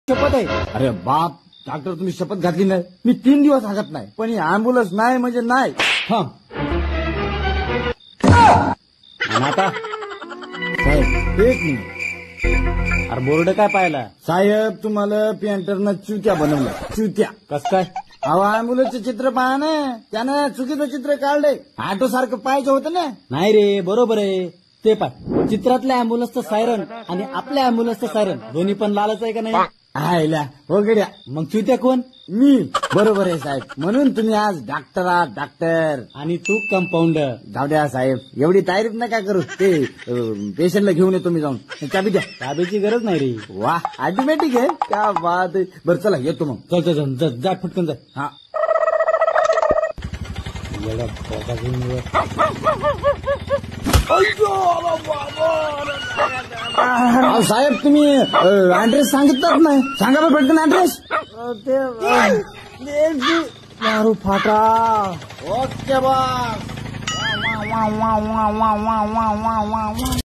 शपथ आहे. अरे बाप डॉक्टर, तुम्ही शपथ घातली नाही. मी 3 दिवस हागत नाही, पण ही अँब्युलन्स नाही म्हणजे नाही. हा आणि आता साहेब एक मिनिट. अरे बोर्ड काय पाहिला? साहेब तुम्हाला पेंटरनं चुत्या बनवल्या. चुत्या कस काय? अहो अँब्युलन्सचे चित्र पहा ना, त्यानं चुकीचं चित्र काढलंय. ऑटो सारखं पाहिजे होतं ना. नाही रे, बरोबर आहे. ते पाय, चित्रातल्या अँब्युलन्सचं सायरन आणि आपल्या अँब्युलन्सचं सायरन दोन्ही पण लालच आहे का नाही? आयला हो गड्या, मग चुत्या कोण? मी. बरोबर आहे साहेब, म्हणून तुम्ही आज डॉक्टर आहात. डॉक्टर आणि तू कंपाऊंडर. जाऊ द्या साहेब, एवढी तारीफ नका करू. ते पेशंटला घेऊन येतो मी जाऊन. चाबी द्या. ताब्याची गरज नाही रे. वा ऑटोमॅटिक आहे. क्या बात आहे. बरं चला येतो मग. चल चल चल, जा फटकन जा. हा येडा बोका घेऊन ये. अहो साहेब, तुम्ही ऍड्रेस सांगितलाच नाही. सांगा बरं पटकन ऍड्रेस. दारू फाटा. ओके बा.